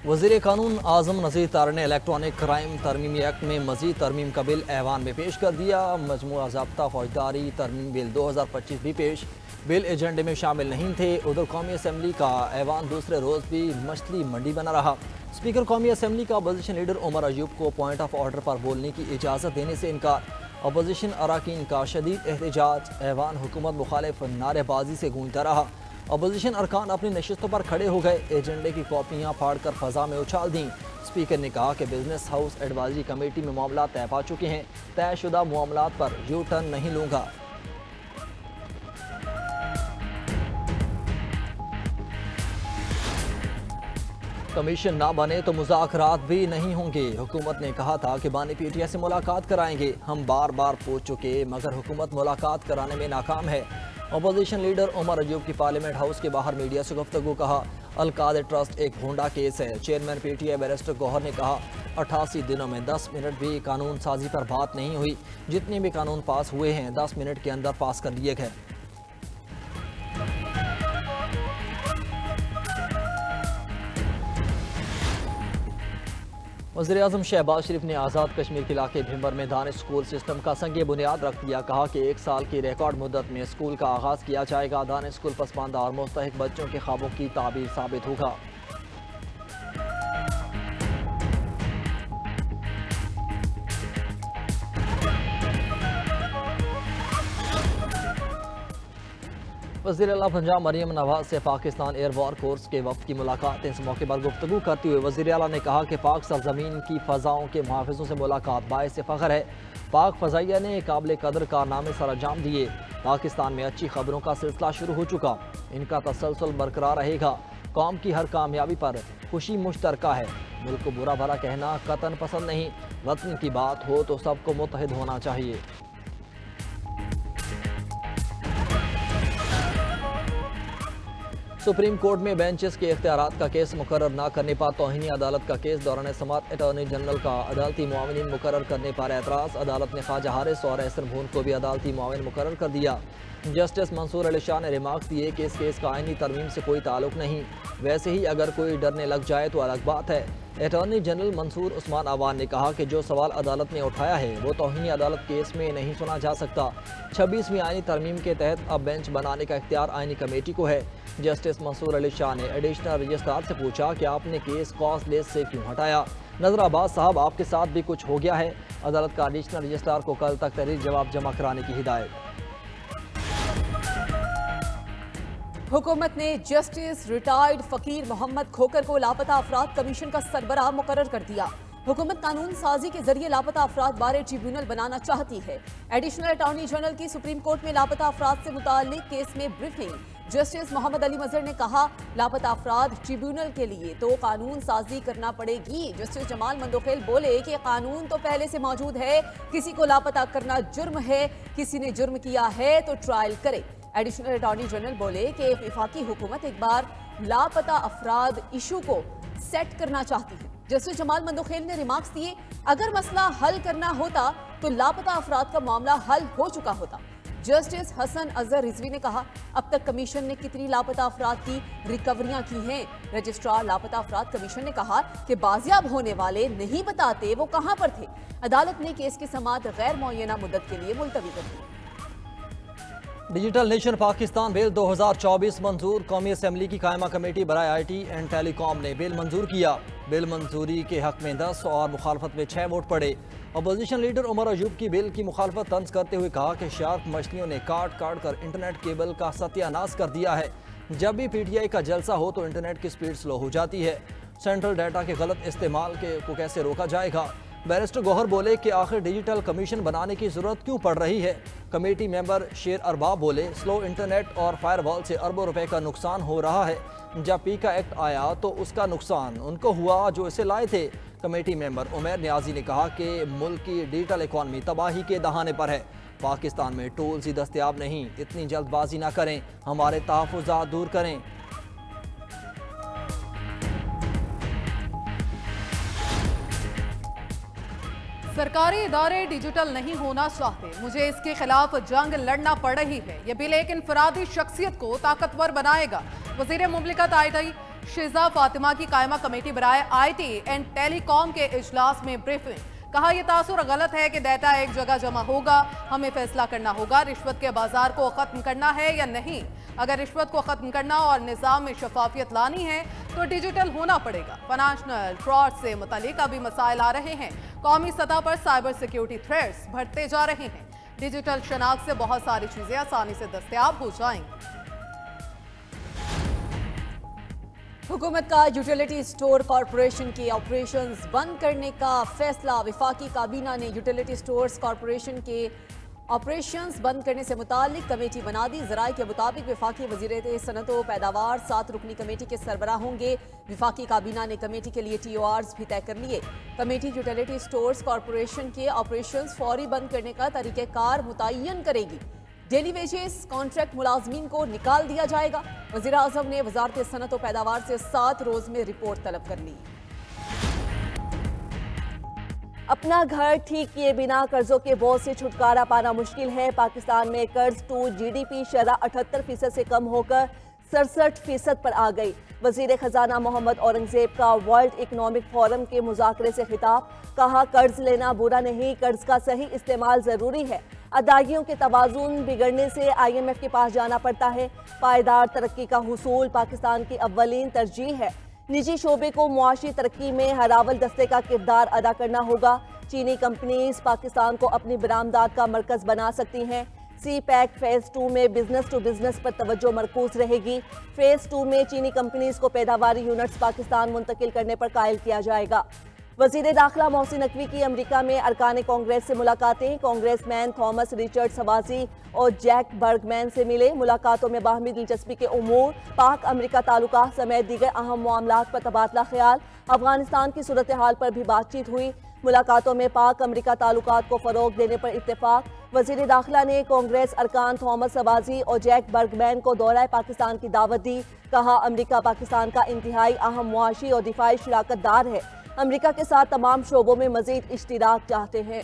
वज़ीर कानून आज़म नज़ीर तार ने इलेक्ट्रॉनिक क्राइम तरमीमी एक्ट में मज़ीद तरमीम का बिल ऐवान में पेश कर दिया। मजमूआ ज़ाब्ता फौजदारी तरमीम बिल 2025 भी पेश, बिल एजेंडे में शामिल नहीं थे। उधर कौमी असम्बली का ऐवान दूसरे रोज़ भी मछली मंडी बना रहा। स्पीकर कौमी असम्बली का अपोजिशन लीडर उमर अयूब को पॉइंट ऑफ ऑर्डर पर बोलने की इजाज़त देने से इनकार। अपोजिशन अराकीन का शदीद एहतजाज, ऐवान हुकूमत मुखालिफ नारेबाजी से गूंजता रहा। अपोजिशन अरकान अपनी नशिस्तों पर खड़े हो गए, एजेंडे की कॉपियां फाड़कर फजा में उछाल दी। स्पीकर ने कहा कि बिजनेस हाउस एडवाइजरी कमेटी में मामला तय पा चुके हैं, तयशुदा मामलात पर यू टर्न नहीं लूंगा। कमीशन ना बने तो मुज़ाकरात भी नहीं होंगे। हुकूमत ने कहा था कि बानी पीटीआई से मुलाकात कराएंगे, हम बार बार पूछ चुके मगर हुकूमत मुलाकात कराने में नाकाम है। अपोजिशन लीडर उमर अयूब की पार्लियामेंट हाउस के बाहर मीडिया से गुफ्तगू। कहा अलकाद ट्रस्ट एक भोंडा केस है। चेयरमैन पीटीआई बैरिस्टर गौहर ने कहा 88 दिनों में 10 मिनट भी कानून साजी पर बात नहीं हुई। जितने भी कानून पास हुए हैं 10 मिनट के अंदर पास कर लिए गए। वज़ीर-ए-आज़म शहबाज शरीफ ने आज़ाद कश्मीर के इलाके भिंबर में दानिश स्कूल सिस्टम का संगे बुनियाद रख दिया। कहा कि 1 साल की रिकॉर्ड मुद्दत में स्कूल का आगाज़ किया जाएगा। दानिश स्कूल पसमानदा और मुस्तहिक बच्चों के ख्वाबों की ताबीर साबित होगा। वज़ीर आला पंजाब मरियम नवाज से पाकिस्तान एयर वॉर कोर्स के वफ़द की मुलाकात। इस मौके पर गुफ्तगू करते हुए वज़ीर आला ने कहा कि पाक सरजमीन की फ़ज़ाओं के मुहाफ़िज़ों से मुलाकात बाइस फ़ख्र है। पाक फ़ज़ाइया ने काबिल कदर कारनामे सर अंजाम दिए। पाकिस्तान में अच्छी खबरों का सिलसिला शुरू हो चुका, इनका तसलसल बरकरार रहेगा। कौम की हर कामयाबी पर खुशी मुश्तरका है। मुल्क को बुरा भला कहना कतन पसंद नहीं। वतन की बात हो तो सबको मुत्तहिद होना चाहिए। सुप्रीम कोर्ट में बेंचेस के इख्तियारात का केस मुकर्रर न करने पर तौहीनी अदालत का केस। दौरान समाअत अटॉर्नी जनरल का अदालती मुआविन मुकर्रर करने पर एतराज़। अदालत ने ख्वाजा हारिस और एहसन भून को भी अदालती मुआविन मुकर्रर कर दिया। जस्टिस मंसूर अली शाह ने रिमार्क्स दिए कि इस केस का आईनी तरमीम से कोई ताल्लुक नहीं। वैसे ही अगर कोई डरने लग जाए तो अलग बात है। अटॉर्नी जनरल मंसूर उस्मान अवान ने कहा कि जो सवाल अदालत ने उठाया है वो तौहीनी अदालत केस में नहीं सुना जा सकता। 26वीं आईनी तरमीम के तहत अब बेंच बनाने का इख्तियार आईनी कमेटी को है। जस्टिस मंसूर अली शाह ने एडिशनल रजिस्ट्रार से पूछा कि आपने केस कॉज लिस्ट से क्यों हटाया। नजर अब्बास साहब, आपके साथ भी कुछ हो गया है। अदालत का एडिशनल रजिस्ट्रार को कल तक तहरीर जवाब जमा कराने की हिदायत। हुकूमत ने जस्टिस रिटायर्ड फकीर मोहम्मद खोकर को लापता अफराद कमीशन का सरबराह मुकर्रर कर दिया। हुकूमत कानून साजी के जरिए लापता अफराद बारे ट्रिब्यूनल बनाना चाहती है। एडिशनल अटॉर्नी जनरल की सुप्रीम कोर्ट में लापता अफराद से मुताल्लिक केस में ब्रीफिंग। जस्टिस मोहम्मद अली मजहर ने कहा लापता अफराद ट्रिब्यूनल के लिए तो कानून साजी करना पड़ेगी। जस्टिस जमाल मंदोखेल बोले कि कानून तो पहले से मौजूद है, किसी को लापता करना जुर्म है, किसी ने जुर्म किया है तो ट्रायल करे। एडिशनल अटॉर्नी जनरल बोले कि वफाकी हुकूमत एक बार लापता अफराद इशू को सेट करना चाहती है। जस्टिस जमाल मंदोखेल ने रिमार्क्स दिए अगर मसला हल करना होता तो लापता अफराद का मामला हल हो चुका होता। जस्टिस हसन अजहर रिजवी ने कहा अब तक कमीशन ने कितनी लापता अफराद की रिकवरियां की हैं। रजिस्ट्रार लापता अफराद कमीशन ने कहा कि बाजियाब होने वाले नहीं बताते वो कहां पर थे। अदालत ने केस की समाअत गैर मुअय्यना मुद्दत के लिए मुलतवी कर दी। डिजिटल नेशन पाकिस्तान बिल 2024 मंजूर। कौमी असम्बली की कायमा कमेटी बराए IT एंड टेलीकॉम ने बिल मंजूर किया। बिल मंजूरी के हक में 10 और मुखालफत में 6 वोट पड़े। अपोजिशन लीडर उमर अयूब की बिल की मुखालफत तंज करते हुए कहा कि शार्क मछलियों ने काट काट कर इंटरनेट केबल का सत्यानाश कर दिया है। जब भी PTI का जलसा हो तो इंटरनेट की स्पीड स्लो हो जाती है। सेंट्रल डाटा के गलत इस्तेमाल को कैसे रोका जाएगा। बैरिस्टर गौहर बोले कि आखिर डिजिटल कमीशन बनाने की जरूरत क्यों पड़ रही है। कमेटी मेंबर शेर अरबाब बोले स्लो इंटरनेट और फायरवॉल से अरबों रुपए का नुकसान हो रहा है। जब पीका एक्ट आया तो उसका नुकसान उनको हुआ जो इसे लाए थे। कमेटी मेंबर उमैर नियाजी ने कहा कि मुल्क की डिजिटल इकॉनमी तबाही के दहाने पर है। पाकिस्तान में टूल्स ही दस्तयाब नहीं, इतनी जल्दबाजी ना करें, हमारे तहफ़्फ़ुज़ात दूर करें। सरकारी इदारे डिजिटल नहीं होना चाहते, मुझे इसके खिलाफ जंग लड़ना पड़ रही है। यह बिल एक इनफरादी शख्सियत को ताकतवर बनाएगा। वज़ीर मुमलिकत शेजा फातिमा की कायमा कमेटी बराए IT एंड टेलीकॉम के इजलास में ब्रीफिंग। कहा यह तासुर गलत है कि डेटा एक जगह जमा होगा, हमें फैसला करना होगा रिश्वत के बाजार को खत्म करना है या नहीं। अगर रिश्वत को खत्म करना और निज़ाम में शफाफियत लानी है तो डिजिटल होना पड़ेगा। फाइनेंशियल फ्रॉड से मुतालिक अभी मसाइल आ रहे हैं। कौमी सतह पर साइबर सिक्योरिटी थ्रेट्स बढ़ते जा रहे हैं। डिजिटल शनाख्त से बहुत सारी चीजें आसानी से दस्तयाब हो जाएंगी। हुकूमत का यूटिलिटी स्टोर कॉरपोरेशन के ऑपरेशंस बंद करने का फैसला। वफाकी काबीना ने यूटिलिटी स्टोर्स कॉरपोरेशन के ऑपरेशंस बंद करने से मुतालिक कमेटी बना दी। ज़राए के मुताबिक वफाकी वज़ीर सनत व पैदावार 7 रुकनी कमेटी के सरबराह होंगे। वफाकी काबीना ने कमेटी के लिए TORs भी तय कर लिए। कमेटी यूटिलिटी स्टोर्स कॉरपोरेशन के ऑपरेशंस फौरी बंद करने का तरीक़ेकार मुतय्यन करेगी। डेली वेजेस कॉन्ट्रैक्ट मुलाजमीन को निकाल दिया जाएगा। वज़ीर आज़म ने वज़ारत सनत व पैदावार से 7 रोज़ में रिपोर्ट तलब कर ली। अपना घर ठीक किए बिना कर्जों के बोझ से छुटकारा पाना मुश्किल है। पाकिस्तान में कर्ज टू GDP शरह 78% से कम होकर 67% पर आ गई। वज़ीर ख़जाना मोहम्मद औरंगज़ेब का वर्ल्ड इकनॉमिक फोरम के मुज़ाकरे से खिताब। कहा कर्ज लेना बुरा नहीं, कर्ज का सही इस्तेमाल ज़रूरी है। अदायगियों के तवाज़ुन बिगड़ने से IMF के पास जाना पड़ता है। पायदार तरक्की का हुसूल पाकिस्तान की अव्वलीन तरजीह है। निजी शोबे को मुआशी तरक्की में हरावल दस्ते का किरदार अदा करना होगा। चीनी कंपनीज पाकिस्तान को अपनी बरामदात का मरकज़ बना सकती हैं। CPEC फेज़ 2 में बिजनेस टू बिजनेस पर तवज्जो मरकूज रहेगी। फेज़ 2 में चीनी कंपनीज को पैदावारी यूनिट्स पाकिस्तान मुंतकिल करने पर कायल किया जाएगा। वज़ीर दाखिला मोहसिन नकवी की अमरीका में अरकान कांग्रेस से मुलाकातें। कांग्रेसमैन थॉमस रिचर्ड सवाजी और जैक बर्गमैन से मिले। मुलाकातों में बाहमी दिलचस्पी के उमूर, पाक अमरीका ताल्लुकात समेत दीगर अहम मामलात पर तबादला ख्याल। अफगानिस्तान की सूरत हाल पर भी बातचीत हुई। मुलाकातों में पाक अमरीका ताल्लुकात को फ़रोग देने पर इत्तेफाक। वज़ीर दाखिला ने कांग्रेस अरकान थॉमस सवाजी और जैक बर्गमैन को दौरा पाकिस्तान की दावत दी। कहा अमरीका पाकिस्तान का इंतहाई अहम मुआशी और दिफाई शराकतदार है। अमरीका के साथ तमाम शोबों में मज़ीद इश्तिराक चाहते हैं।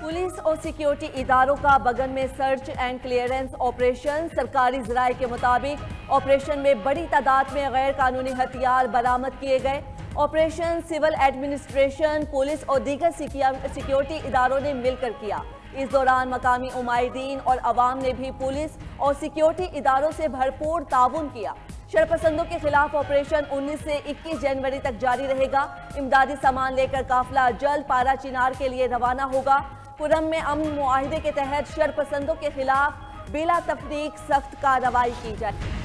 पुलिस और सिक्योरिटी इदारों का बगन में सर्च एंड क्लियरेंस ऑपरेशन। सरकारी ज़राए के मुताबिक ऑपरेशन में बड़ी तादाद में गैर कानूनी हथियार बरामद किए गए। ऑपरेशन सिविल एडमिनिस्ट्रेशन, पुलिस और दीगर सिक्योरिटी इदारों ने मिलकर किया। इस दौरान मकामी उमाइदीन और अवाम ने भी पुलिस और सिक्योरिटी इदारों से भरपूर ताउन किया। शरपसंदों के खिलाफ ऑपरेशन 19 से 21 जनवरी तक जारी रहेगा। इमदादी सामान लेकर काफिला जल्द पारा चिनार के लिए रवाना होगा। पुरम में अमन मुआहिदे के तहत शरपसंदों के खिलाफ बिला तफरीक सख्त कार्रवाई की जाए।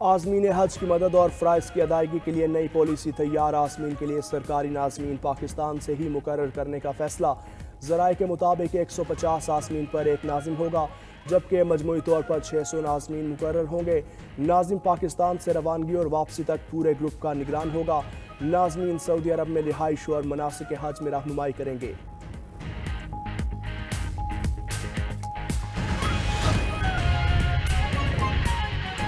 आज़मीन हज की मदद और फ़राइज़ की अदायगी के लिए नई पॉलिसी तैयार। आज़मीन के लिए सरकारी नाज़मीन पाकिस्तान से ही मुकर्रर करने का फैसला। ज़राए के मुताबिक 150 आज़मीन पर एक नाज़िम होगा, जबकि मजमूई तौर पर 600 नाज़मीन मुकर्रर होंगे। नाज़िम पाकिस्तान से रवानगी और वापसी तक पूरे ग्रुप का निगरान होगा। नाज़मीन सऊदी अरब में रिहाइश और मनासिक हज में रहनुमाई करेंगे।